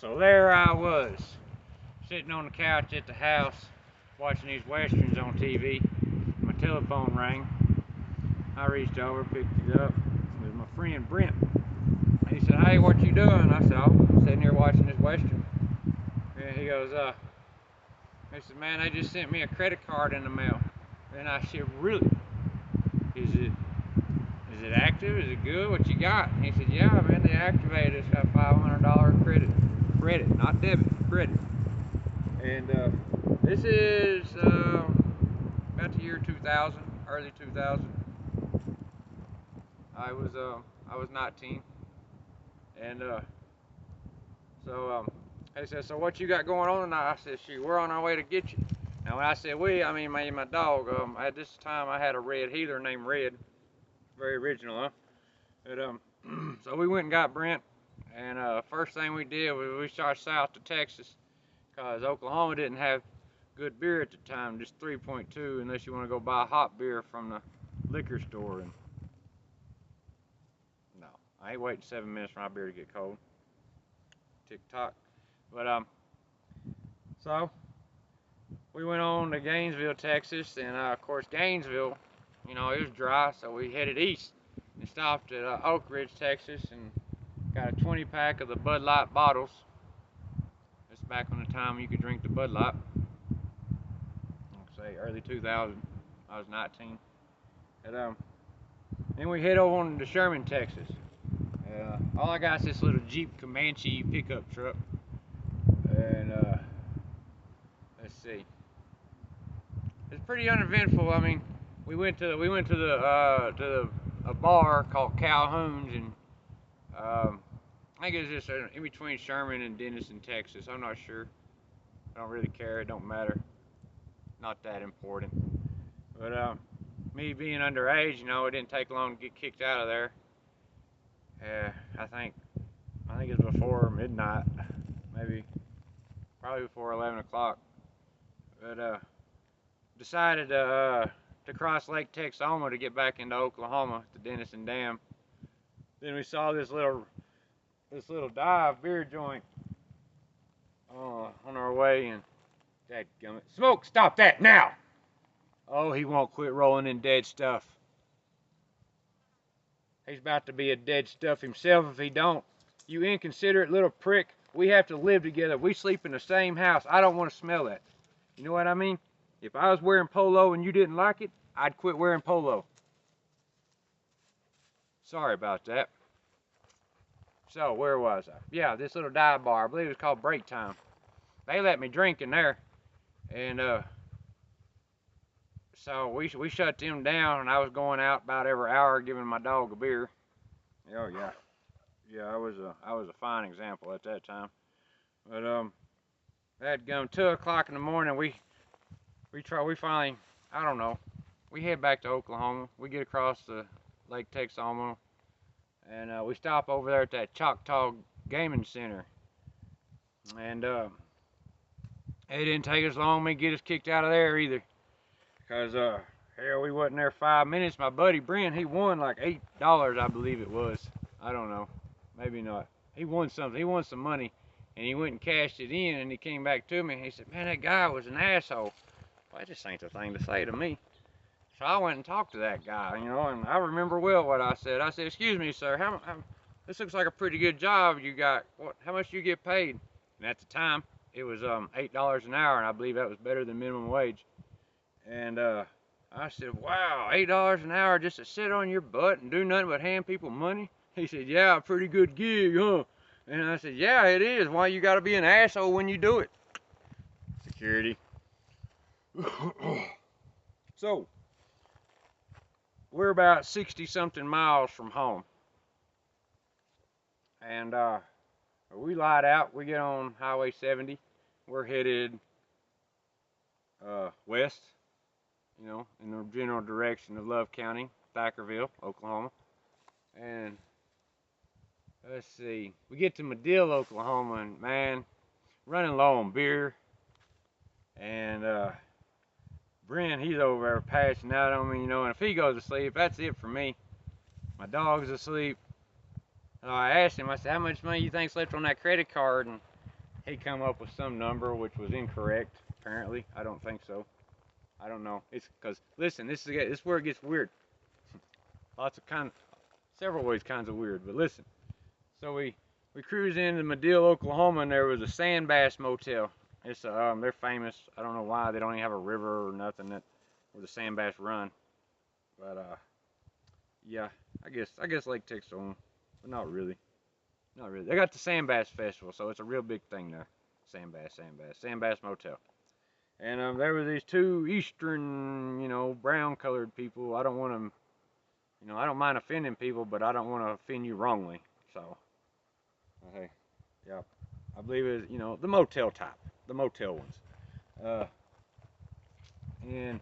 So there I was, sitting on the couch at the house, watching these westerns on TV. My telephone rang. I reached over, picked it up. It was my friend Brent. He said, "Hey, what you doing?" I said, "Oh, I'm sitting here watching this western." And he goes, he said, "Man, they just sent me a credit card in the mail." And I said, "Really? Is it is it active? Is it good? What you got?" And he said, "Yeah, man, they activated it. It's got $500 credit, not debit, credit." And this is about the year 2000, early 2000. I was 19, and they said, "So what you got going on tonight?" I said, "Shoot, we're on our way to get you." Now when I say we, I mean me and my dog. At this time I had a red heeler named Red, very original, huh? But so we went and got Brent, and first thing we did was we shot south to Texas, cause Oklahoma didn't have good beer at the time, just 3.2, unless you want to go buy hot beer from the liquor store. And no, I ain't waiting 7 minutes for my beer to get cold. Tick tock. But so we went on to Gainesville, Texas, and of course Gainesville, it was dry, so we headed east and stopped at Oak Ridge, Texas, and got a 20-pack of the Bud Light bottles. It's back when the time you could drink the Bud Light. I'll say early 2000. I was 19. And then we head over on to Sherman, Texas. All I got is this little Jeep Comanche pickup truck, and let's see, it's pretty uneventful. I mean, we went to a bar called Calhoun's, and I think it's just in between Sherman and Denison, Texas. I'm not sure. I don't really care. It don't matter. Not that important. But me being underage, it didn't take long to get kicked out of there. I think it's before midnight, maybe, probably before 11 o'clock. But decided to cross Lake Texoma to get back into Oklahoma, the Denison Dam. Then we saw this little dive beer joint on our way, and dadgummit, "Smoke, stop that now!" Oh, he won't quit rolling in dead stuff. He's about to be a dead stuff himself if he don't. You inconsiderate little prick. We have to live together. We sleep in the same house. I don't want to smell that. You know what I mean? If I was wearing polo and you didn't like it, I'd quit wearing polo. Sorry about that. So, where was I? Yeah, this little dive bar. I believe it was called Break Time. They let me drink in there. And so we shut them down, and I was going out about every hour giving my dog a beer. Oh yeah. Yeah, I was a fine example at that time. But that gum 2 o'clock in the morning, we finally, I don't know, we head back to Oklahoma. We get across the Lake Texoma, and we stop over there at that Choctaw Gaming Center. And it didn't take us long to get us kicked out of there either, cause hell, we wasn't there 5 minutes. My buddy Brent, he won like $8, I believe it was. I don't know, maybe not. He won something. He won some money, and he went and cashed it in. And he came back to me. And he said, "Man, that guy was an asshole." Well, that just ain't the thing to say to me. So I went and talked to that guy, and I remember well what I said. I said, "Excuse me, sir, this looks like a pretty good job you got. How much do you get paid?" And at the time, it was $8 an hour, and I believe that was better than minimum wage. And I said, "Wow, $8 an hour just to sit on your butt and do nothing but hand people money?" He said, "Yeah, a pretty good gig, huh?" And I said, "Yeah, it is. Why you gotta be an asshole when you do it?" Security. So, we're about 60-something miles from home. And we light out. We get on Highway 70. We're headed west, in the general direction of Love County, Thackerville, Oklahoma. And let's see, we get to Madill, Oklahoma, and man, running low on beer. And Brent, he's over there passing out on me, and if he goes to sleep, that's it for me. My dog's asleep. I asked him, I said, "How much money you think's left on that credit card?" And he come up with some number which was incorrect. Apparently, I don't think so. I don't know. It's because listen, this is where it gets weird. Lots of several ways kinds of weird. But listen, so we cruised into Madill, Oklahoma, and there was a Sand Bass Motel. It's they're famous. I don't know why they don't even have a river or nothing where the sand bass run. But yeah, I guess Lake Texoma, but not really. Not really. They got the Sand Bass Festival, so it's a real big thing there. Sand Bass Motel. And there was these two Eastern, brown-colored people. I don't want to, I don't mind offending people, but I don't want to offend you wrongly. So, hey, yeah, I believe it's, the motel type, the motel ones. And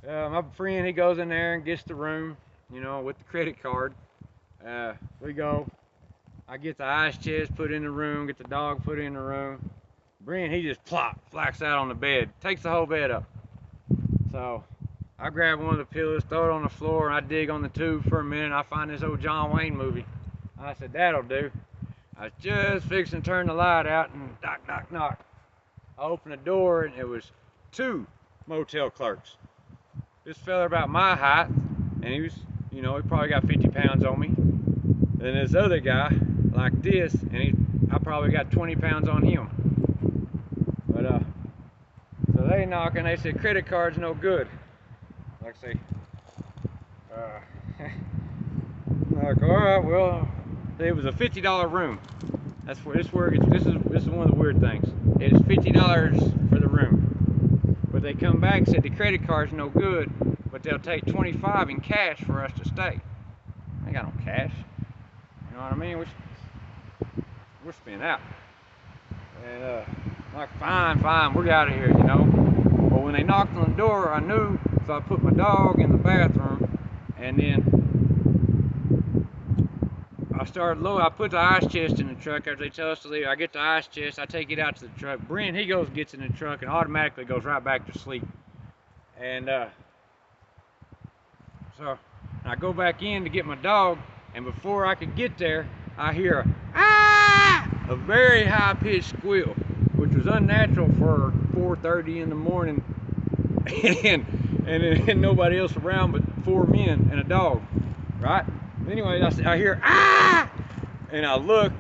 my friend, he goes in there and gets the room, with the credit card. We go. I get the ice chest put in the room, get the dog put in the room. Brent, he just flacks out on the bed, takes the whole bed up. So I grab one of the pillows, throw it on the floor, and I dig on the tube for a minute, and I find this old John Wayne movie. I said, that'll do. I was just fixing to turn the light out, and knock, knock, knock. I opened the door, and it was two motel clerks. This fella about my height, and he was, he probably got 50 pounds on me. And this other guy, like this, and I probably got 20 pounds on him. But so they knock and they said credit card's no good. Like I say, I'm like, all right, well, it was a $50 room. That's where it gets. This is one of the weird things. It's $50 for the room, but they come back and said the credit card's no good, but they'll take $25 in cash for us to stay. I ain't got no cash. You know what I mean? We're spent out. And like, fine, we're out of here, Well, when they knocked on the door, I knew, so I put my dog in the bathroom, and then I put the ice chest in the truck after they tell us to leave. I get the ice chest, I take it out to the truck. Brent, he gets in the truck and automatically goes right back to sleep. And so I go back in to get my dog, and before I could get there, I hear a very high-pitched squeal, which was unnatural for 4:30 in the morning, and nobody else around but 4 men and a dog, right? Anyway, I hear and I look,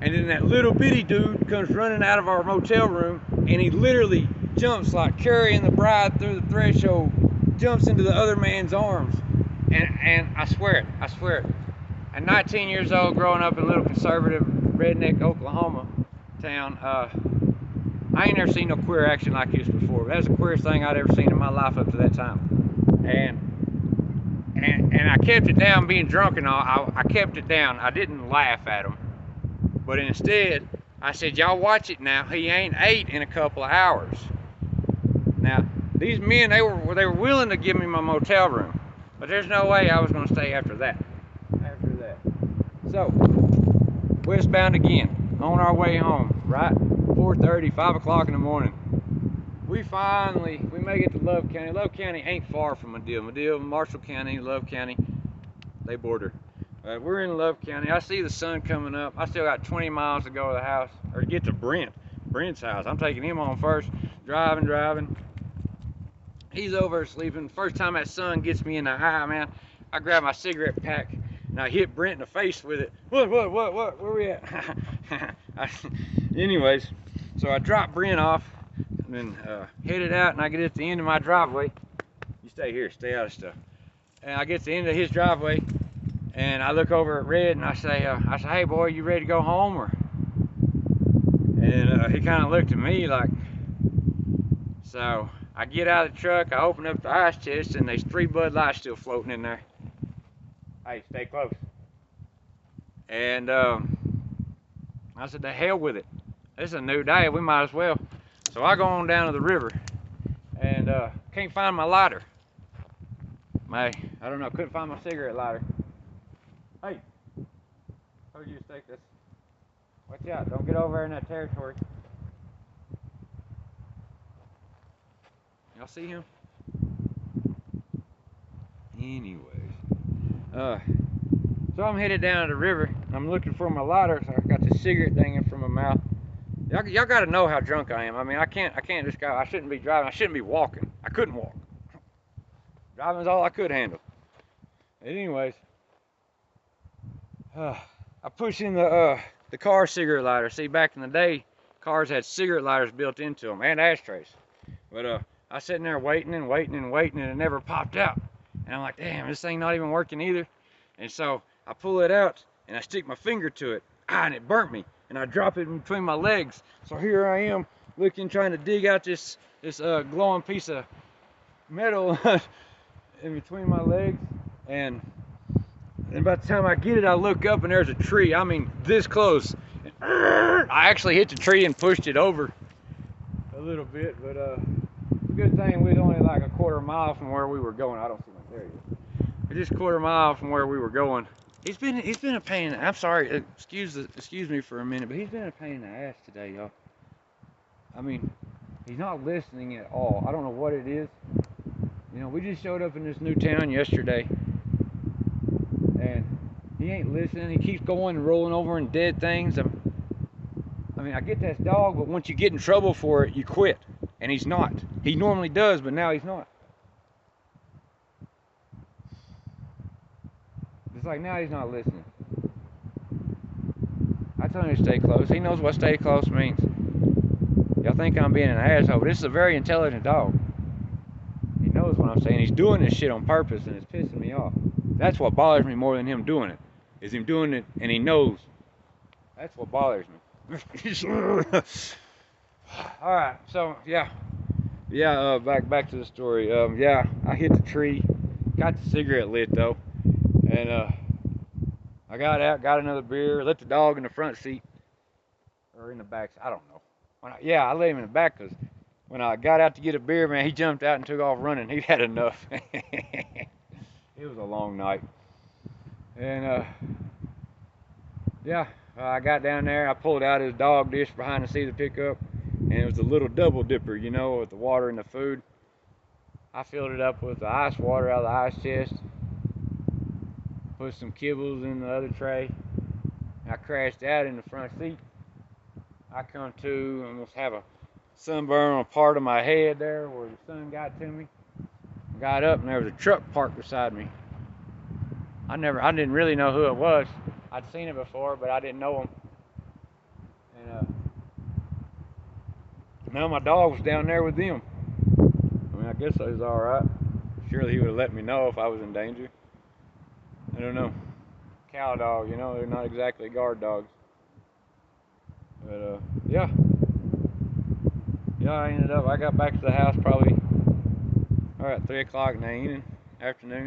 and then that little bitty dude comes running out of our motel room, and he literally jumps like carrying the bride through the threshold, jumps into the other man's arms, and I swear it. At 19 years old, growing up in a little conservative redneck Oklahoma town, I ain't never seen no queer action like this before. That was the queerest thing I'd ever seen in my life up to that time. And I kept it down, being drunk and all. I kept it down. I didn't laugh at him, but instead I said, y'all watch it now. He ain't ate in a couple of hours. Now these men, they were willing to give me my motel room, but there's no way I was going to stay after that. So westbound again, on our way home, right? 4:30, 5 o'clock in the morning. We make it to Love County. Love County ain't far from Madill, Marshall County, Love County, they border. We're in Love County. I see the sun coming up. I still got 20 miles to go to the house, or to get to Brent's house. I'm taking him on first, driving. He's over sleeping. First time that sun gets me in the eye, man, I grab my cigarette pack and I hit Brent in the face with it. What, where we at? Anyways, so I drop Brent off and then headed out, and I get at the end of my driveway. You stay here, stay out of stuff. And I get to the end of his driveway, and I look over at Red, and I say, hey boy, you ready to go home? And he kind of looked at me like, so I get out of the truck, I open up the ice chest, and there's 3 Bud Lights still floating in there. Hey, stay close. And I said, the hell with it. This is a new day, we might as well. So I go on down to the river, and can't find my lighter. I don't know, couldn't find my cigarette lighter. Hey, told you to take this. Watch out, don't get over there in that territory. Y'all see him? Anyways, so I'm headed down to the river. I'm looking for my lighter, so I got the cigarette thing in from my mouth. Y'all got to know how drunk I am. I mean, I can't just go. I shouldn't be driving. I shouldn't be walking. I couldn't walk. Driving's all I could handle. Anyways, I push in the car cigarette lighter. See, back in the day, cars had cigarette lighters built into them and ashtrays. But I was sitting there waiting and it never popped out. And I'm like, damn, this thing not even working either. And so I pull it out and I stick my finger to it, and it burnt me. And I drop it in between my legs. So here I am, looking, trying to dig out this glowing piece of metal in between my legs. And by the time I get it, I look up and there's a tree. I mean, this close. I actually hit the tree and pushed it over a little bit, but good thing we was only like a quarter mile from where we were going. I don't see my there yet. We're just a quarter mile from where we were going. He's been a pain. I'm sorry, excuse me for a minute, but he's been a pain in the ass today, y'all. I mean, he's not listening at all. I don't know what it is. You know, we just showed up in this new town yesterday, and he ain't listening. He keeps going and rolling over in dead things. I mean, I get that's dog, but once you get in trouble for it, you quit. And he's not. He normally does, but now he's not. It's like now he's not listening. I tell him to stay close. He knows what stay close means. Y'all think I'm being an asshole, but this is a very intelligent dog. He knows what I'm saying. He's doing this shit on purpose, and it's pissing me off. That's what bothers me more than him doing it. Is him doing it, and he knows. That's what bothers me. All right, so yeah, back to the story. Yeah, I hit the tree, got the cigarette lit though, and I got out, got another beer, let the dog in the front seat or in the back. I don't know. I let him in the back because when I got out to get a beer, man, he jumped out and took off running. He'd had enough. It was a long night, and yeah. I got down there, I pulled out his dog dish behind the seat of the pickup, and it was a little double dipper, you know, with the water and the food. I filled it up with the ice water out of the ice chest, put some kibbles in the other tray, and I crashed out in the front seat. I come to, almost have a sunburn on a part of my head there where the sun got to me. I got up and there was a truck parked beside me. I didn't really know who it was. I'd seen it before, but I didn't know him. And now my dog was down there with them. I mean, I guess I was all right. Surely he would have let me know if I was in danger. I don't know. Cow dog, you know, they're not exactly guard dogs. But yeah, I got back to the house probably 3 o'clock in the afternoon.